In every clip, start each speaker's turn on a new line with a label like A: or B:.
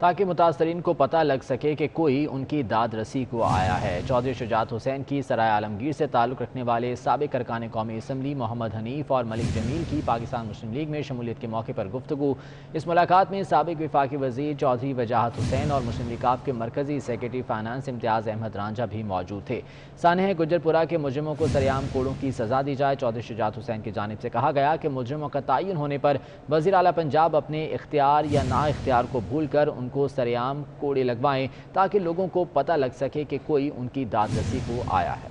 A: تاکہ متاثرین کو پتہ لگ سکے کہ کوئی ان کی داد رسی کو آیا ہے۔ چودھری شجاعت حسین کی سرائے عالمگیر سے تعلق رکھنے والے سابق ارکان قومی اسمبلی محمد حنیف اور ملک جمیل کی پاکستان مسلم لیگ میں شمولیت کے موقع پر گفتگو۔ اس ملاقات میں سابق وفاقی وزیر چودھری وجاہت حسین اور مسلم لیگ کے مرکزی سیکرٹری فائنانس امتیاز احمد رانجھا بھی موجود تھے۔ سانحہ گجرپورہ کے مجرموں کو سریعام کوڑوں کی سزا دی جائے۔ چودھری شجاعت حسین کی جانب سے کہا گیا کہ مجرموں کا تعین ہونے پر وزیر اعلیٰ پنجاب اپنے اختیار یا نا اختیار کو بھول کر ان کو سریعام کوڑے لگوائیں تاکہ لوگوں کو پتہ لگ سکے کہ کوئی ان کی داد رسی کو آیا ہے۔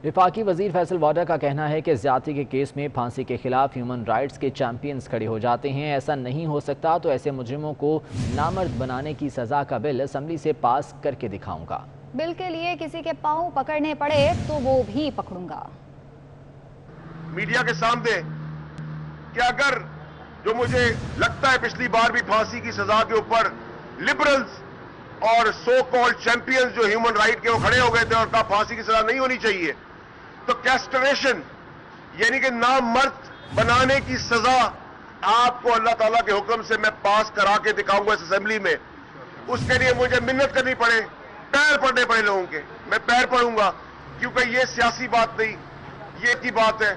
A: وفاقی وزیر فیصل وارڈر کا کہنا ہے کہ زیادتی کے کیس میں پھانسی کے خلاف ہیومن رائٹس کے چیمپئنز کھڑے ہو جاتے ہیں۔ ایسا نہیں ہو سکتا تو ایسے مجرموں کو نامرد بنانے کی سزا کا بل اسمبلی سے پاس کر کے دکھاؤں گا۔
B: بل کے لیے کسی کے پاؤں پکڑنے پڑے تو وہ بھی پکڑوں گا۔
C: میڈیا کے سامنے کہ اگر جو مجھے لگتا ہے پچھلی بار بھی پھانسی کی سزا کے اوپر لبرلز اور سو کالڈ چیمپئنز جو ہیومن رائٹ کے وہ کھڑے ہو گئے تھے اور کہا پھانسی کی سزا نہیں ہونی چاہیے، تو کیسٹریشن یعنی کہ نامرد بنانے کی سزا آپ کو اللہ تعالیٰ کے حکم سے میں پاس کرا کے دکھاؤں گا اس اسمبلی میں۔ اس کے لیے مجھے منت کرنی پڑے، پیر پڑنے پڑے لوگوں کے، میں پیر پڑوں گا، کیونکہ یہ سیاسی بات نہیں، یہ کی بات ہے۔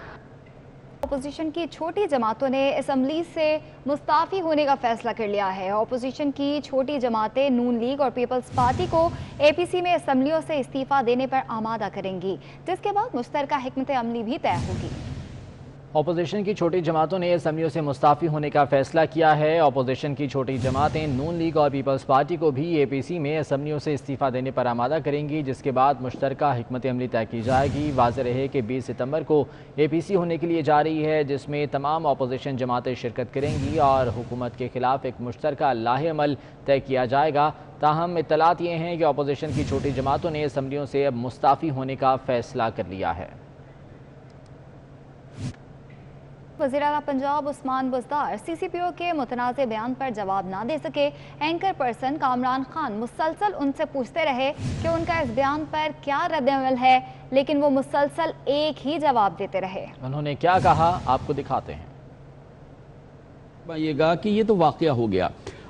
B: اپوزیشن کی چھوٹی جماعتوں نے اسمبلی سے مستعفی ہونے کا فیصلہ کر لیا ہے۔ اپوزیشن کی چھوٹی جماعتیں نون لیگ اور پیپلز پارٹی کو اے پی سی میں اسمبلیوں سے استعفیٰ دینے پر آمادہ کریں گی، جس کے بعد مشترکہ حکمت عملی بھی طے ہوگی۔
A: اپوزیشن کی چھوٹی جماعتوں نے اسمبلیوں سے مستعفی ہونے کا فیصلہ کیا ہے۔ اپوزیشن کی چھوٹی جماعتیں نون لیگ اور پیپلز پارٹی کو بھی اے پی سی میں اسمبلیوں سے استعفیٰ دینے پر آمادہ کریں گی، جس کے بعد مشترکہ حکمت عملی طے کی جائے گی۔ واضح رہے کہ 20 ستمبر کو اے پی سی ہونے کے لیے جا رہی ہے، جس میں تمام اپوزیشن جماعتیں شرکت کریں گی اور حکومت کے خلاف ایک مشترکہ لاہ عمل طے کیا جائے گا۔ تاہم اطلاعات یہ ہیں کہ اپوزیشن کی چھوٹی جماعتوں نے اسمبلیوں سے اب مستعفی ہونے کا فیصلہ کر لیا ہے۔
B: وزیر اعلیٰ پنجاب عثمان بزدار سی سی پی او کے متنازع بیان پر جواب نہ دے سکے۔ اینکر پرسن کامران خان مسلسل ان سے پوچھتے رہے کہ ان کا اس بیان پر کیا رد عمل ہے، لیکن وہ مسلسل ایک ہی جواب دیتے رہے۔
A: انہوں نے کیا کہا آپ کو دکھاتے ہیں۔
D: یہ گا کہ یہ تو واقعہ ہو گیا،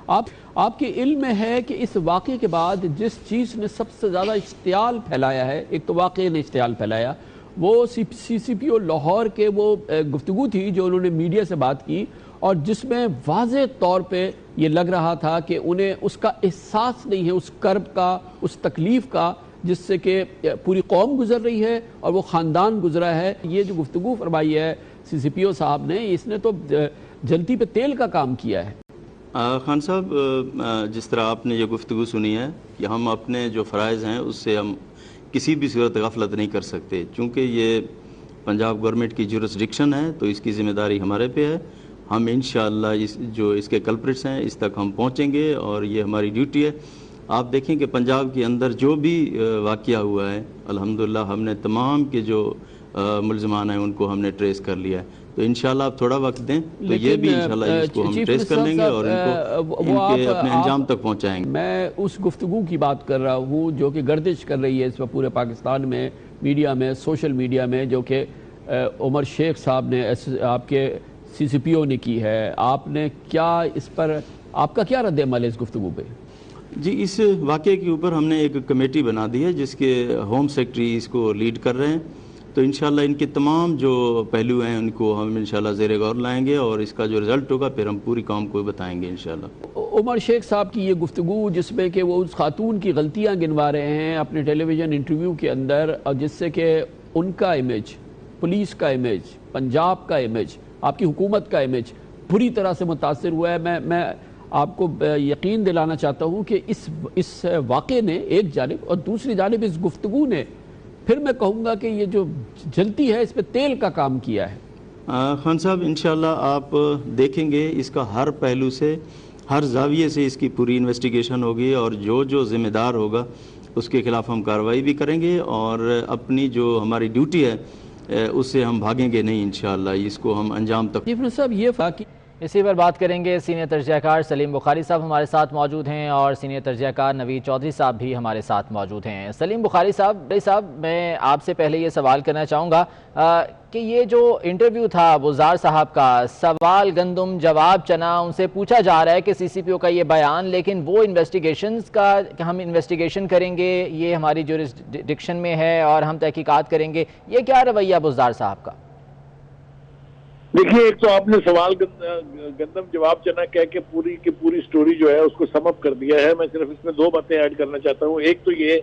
D: آپ کے علم میں ہے کہ اس واقعے کے بعد جس چیز نے سب سے زیادہ اشتعال پھیلایا ہے، ایک تو واقعے نے اشتعال پھیلایا، وہ سی سی پی او لاہور کے وہ گفتگو تھی جو انہوں نے میڈیا سے بات کی، اور جس میں واضح طور پہ یہ لگ رہا تھا کہ انہیں اس کا احساس نہیں ہے، اس کرب کا، اس تکلیف کا جس سے کہ پوری قوم گزر رہی ہے اور وہ خاندان گزرا ہے۔ یہ جو گفتگو فرمائی ہے سی سی پی او صاحب نے، اس نے تو جلتی پہ تیل کا کام کیا ہے۔
E: خان صاحب، جس طرح آپ نے یہ گفتگو سنی ہے کہ ہم اپنے جو فرائض ہیں اس سے ہم کسی بھی صورت غفلت نہیں کر سکتے، چونکہ یہ پنجاب گورنمنٹ کی جورسڈکشن ہے تو اس کی ذمہ داری ہمارے پہ ہے۔ ہم انشاءاللہ اس کے کلپریٹس ہیں اس تک ہم پہنچیں گے اور یہ ہماری ڈیوٹی ہے۔ آپ دیکھیں کہ پنجاب کے اندر جو بھی واقعہ ہوا ہے الحمدللہ ہم نے تمام کے جو ملزمان ہیں ان کو ہم نے ٹریس کر لیا ہے، تو انشاءاللہ آپ تھوڑا وقت دیں تو یہ بھی انشاءاللہ اس کو ہم ٹریس کر لیں گے اور ان کے اپنے انجام تک پہنچائیں گے۔
D: میں اس گفتگو کی بات کر رہا ہوں جو کہ گردش کر رہی ہے اس وقت پورے پاکستان میں، میڈیا میں، سوشل میڈیا میں، جو کہ عمر شیخ صاحب نے آپ کے سی سی پی او نے کی ہے۔ آپ نے کیا اس پر، آپ کا کیا رد عمل ہے اس گفتگو پہ؟
E: جی، اس واقعے کے اوپر ہم نے ایک کمیٹی بنا دی ہے جس کے ہوم سیکرٹری اس کو لیڈ کر رہے ہیں، تو انشاءاللہ ان کے تمام جو پہلو ہیں ان کو ہم انشاءاللہ زیر غور لائیں گے اور اس کا جو رزلٹ ہوگا پھر ہم پوری قوم کو بتائیں گے انشاءاللہ۔
D: عمر شیخ صاحب کی یہ گفتگو جس میں کہ وہ اس خاتون کی غلطیاں گنوا رہے ہیں اپنے ٹیلی ویژن انٹرویو کے اندر، اور جس سے کہ ان کا امیج، پولیس کا امیج، پنجاب کا امیج، آپ کی حکومت کا امیج بری طرح سے متاثر ہوا ہے۔ میں آپ کو یقین دلانا چاہتا ہوں کہ اس واقعے نے ایک جانب، اور دوسری جانب اس گفتگو نے پھر میں کہوں گا کہ یہ جو جلتی ہے اس پہ تیل کا کام کیا ہے۔
E: خان صاحب انشاءاللہ آپ دیکھیں گے اس کا ہر پہلو سے، ہر زاویے سے اس کی پوری انویسٹیگیشن ہوگی اور جو ذمہ دار ہوگا اس کے خلاف ہم کارروائی بھی کریں گے اور اپنی جو ہماری ڈیوٹی ہے اس سے ہم بھاگیں گے نہیں، انشاءاللہ اس کو ہم انجام تک۔
D: صاحب یہ
A: اسی پر بات کریں گے. سینئر تجزیہ کار سلیم بخاری صاحب ہمارے ساتھ موجود ہیں اور سینئر تجزیہ کار نوید چودھری صاحب بھی ہمارے ساتھ موجود ہیں. سلیم بخاری صاحب میں آپ سے پہلے یہ سوال کرنا چاہوں گا کہ یہ جو انٹرویو تھا بزدار صاحب کا، سوال گندم جواب چنا، ان سے پوچھا جا رہا ہے کہ سی سی پی او کا یہ بیان، لیکن وہ انویسٹیگیشنز کا کہ ہم انویسٹیگیشن کریں گے، یہ ہماری جورسڈکشن میں ہے اور ہم تحقیقات کریں گے، یہ کیا رویہ بزدار صاحب کا؟
F: دیکھیے، ایک تو آپ نے سوال گندم جواب چنا کہہ کے پوری کی پوری سٹوری جو ہے اس کو سم اپ کر دیا ہے. میں صرف اس میں دو باتیں ایڈ کرنا چاہتا ہوں. ایک تو یہ،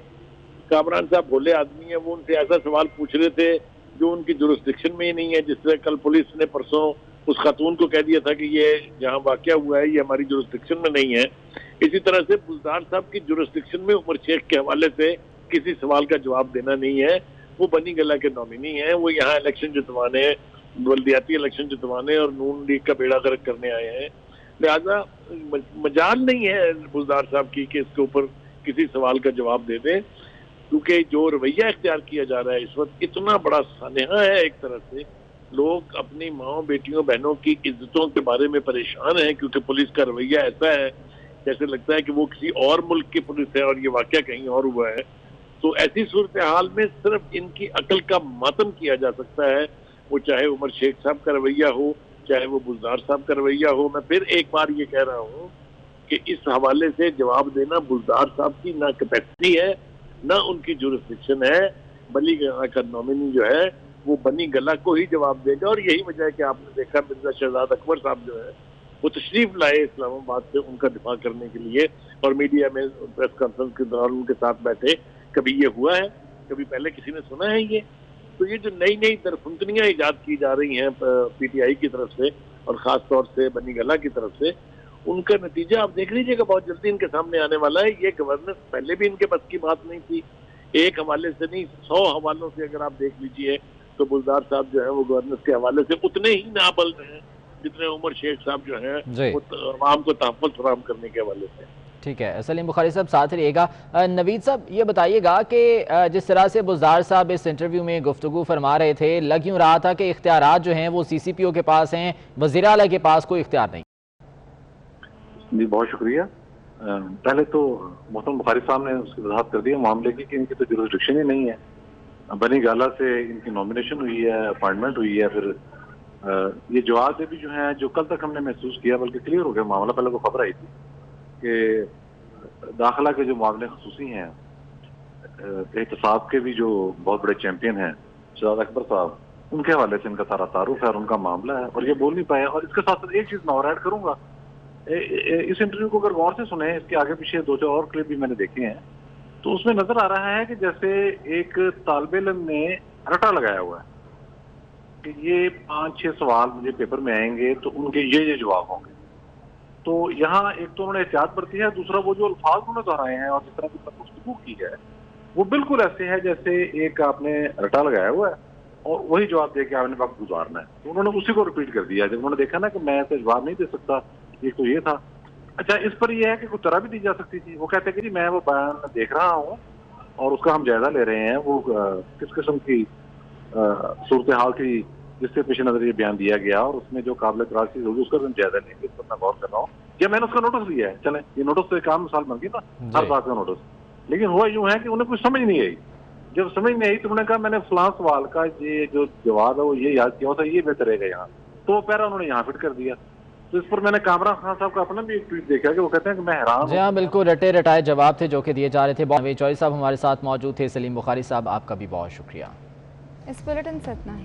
F: کامران صاحب بھولے آدمی ہیں، وہ ان سے ایسا سوال پوچھ رہے تھے جو ان کی جورسڈکشن میں ہی نہیں ہے. جس طرح کل پولیس نے پرسوں اس خاتون کو کہہ دیا تھا کہ یہ جہاں واقعہ ہوا ہے یہ ہماری جورسڈکشن میں نہیں ہے. اسی طرح سے بزدار صاحب کی جورسڈکشن میں عمر شیخ کے حوالے سے کسی سوال کا جواب دینا نہیں ہے. وہ بنی گلہ کے نامنی ہیں، وہ یہاں الیکشن جتوانے، بلدیاتی الیکشن جتوانے اور نون لیگ کا بیڑا غرق کرنے آئے ہیں. لہذا مجال نہیں ہے بزدار صاحب کی کہ اس کے اوپر کسی سوال کا جواب دے دیں، کیونکہ جو رویہ اختیار کیا جا رہا ہے اس وقت اتنا بڑا سانحہ ہے. ایک طرح سے لوگ اپنی ماؤں بیٹیوں بہنوں کی عزتوں کے بارے میں پریشان ہیں، کیونکہ پولیس کا رویہ ایسا ہے جیسے لگتا ہے کہ وہ کسی اور ملک کی پولیس ہے اور یہ واقعہ کہیں اور ہوا ہے. تو ایسی صورتحال میں صرف ان کی عقل کا ماتم کیا جا سکتا ہے، وہ چاہے عمر شیخ صاحب کا رویہ ہو، چاہے وہ بزدار صاحب کا رویہ ہو. میں پھر ایک بار یہ کہہ رہا ہوں کہ اس حوالے سے جواب دینا بزدار صاحب کی نہ کیپیسٹی ہے نہ ان کی جورسڈکشن ہے. بلی گلہ کا نامنی جو ہے وہ بنی گلہ کو ہی جواب دے گا، اور یہی وجہ ہے کہ آپ نے دیکھا مرزا شہزاد اکبر صاحب جو ہے وہ تشریف لائے اسلام آباد سے ان کا دفاع کرنے کے لیے، اور میڈیا میں پریس کانفرنس کے دوران ان کے ساتھ بیٹھے. کبھی یہ ہوا ہے؟ کبھی پہلے کسی نے سنا ہے یہ؟ تو یہ جو نئی نئی درفنکنیاں ایجاد کی جا رہی ہیں پی ٹی آئی کی طرف سے اور خاص طور سے بنی گلہ کی طرف سے، ان کا نتیجہ آپ دیکھ لیجئے گا بہت جلدی ان کے سامنے آنے والا ہے. یہ گورننس پہلے بھی ان کے بس کی بات نہیں تھی. ایک حوالے سے نہیں، 100 حوالوں سے اگر آپ دیکھ لیجئے تو بزدار صاحب جو ہے وہ گورننس کے حوالے سے اتنے ہی نابل ہیں جتنے عمر شیخ صاحب جو ہیں وہ عوام کو تحفظ فراہم کرنے کے حوالے سے.
A: ٹھیک ہے سلیم بخاری صاحب ساتھ رہیے گا. نوید صاحب یہ بتائیے گا کہ جس طرح سے بزدار صاحب اس انٹرویو میں گفتگو فرما رہے تھے، لگ یوں رہا تھا کہ اختیارات جو ہیں وہ سی سی پی او کے پاس ہیں، وزیر اعلیٰ کے پاس کوئی اختیار نہیں.
G: جی بہت شکریہ. پہلے تو محترم بخاری صاحب نے اس کی وضاحت کر دی معاملے کی کہ ان کی تو جورسڈکشن ہی نہیں ہے. بنی گالہ سے ان کی نامنیشن ہوئی ہے، اپائنٹمنٹ ہوئی ہے. پھر یہ جواب بھی جو ہیں جو کل تک ہم نے محسوس کیا، بلکہ کلیئر ہو گیا معاملہ، پہلے کو خبر آئی تھی کہ داخلہ کے جو معاملے خصوصی ہیں، احتساب کے بھی جو بہت بڑے چیمپئن ہیں شہزاد اکبر صاحب، ان کے حوالے سے ان کا سارا تعارف ہے اور ان کا معاملہ ہے، اور یہ بول نہیں پائے. اور اس کے ساتھ ساتھ ایک چیز میں اور ایڈ کروں گا، اس انٹرویو کو اگر غور سے سنیں، اس کے آگے پیچھے 2-4 اور کلپ بھی میں نے دیکھے ہیں، تو اس میں نظر آ رہا ہے کہ جیسے ایک طالب علم نے رٹا لگایا ہوا ہے کہ یہ 5-6 سوال مجھے پیپر میں آئیں گے تو ان کے یہ جواب ہوں گے. تو یہاں ایک تو انہوں نے احتیاط برتی ہے، دوسرا وہ جو الفاظ انہوں نے دہرائے ہیں اور جس طرح کی گفتگو کی ہے وہ بالکل ایسے ہے جیسے ایک آپ نے رٹا لگایا ہوا ہے اور وہی جواب دے کے آپ نے وقت گزارنا ہے. تو انہوں نے اسی کو ریپیٹ کر دیا. جب انہوں نے دیکھا نا کہ میں ایسے جواب نہیں دے سکتا، ایک تو یہ تھا. اچھا، اس پر یہ ہے کہ کچھ طرح بھی دی جا سکتی تھی. وہ کہتے ہیں کہ جی میں وہ بیان دیکھ رہا ہوں اور اس کا ہم جائزہ لے رہے ہیں، وہ کس قسم کی صورتحال تھی جس سے پیش نظر یہ بیان دیا گیا اور اس میں جو قابل اعتراض چیز ہوگی اس کا بھی ہم جائزہ لیں گے. اس پر میں غور کر رہا ہوں، یا میں نے اس کا نوٹس لیا ہے. چلیں، یہ نوٹس تو ایک عام مثال بن گئی نا ہر بات کا نوٹس. لیکن ہوا یوں ہے کہ انہیں کچھ سمجھ نہیں آئی. جب سمجھ نہیں آئی تو انہوں نے کہا میں نے فلاں سوال کا یہ جو جواب ہے وہ یہ یاد کیا ہوتا ہے، یہ بہتر رہے گا یہاں. تو وہ پیرا انہوں نے یہاں فٹ کر دیا. تو اس پر میں نے کامران خان صاحب کا اپنا بھی ایک ٹویٹ دیکھا کہ وہ کہتے ہیں کہ میں حیران ہوں.
A: جی ہاں، بالکل رٹے رٹائے جواب تھے جو کہ دیے جا رہے تھے. نوید چودھری صاحب ہمارے ساتھ موجود تھے. سلیم بخاری صاحب آپ کا بھی بہت شکریہ.
B: اس بلیٹن سے اتنا ہی.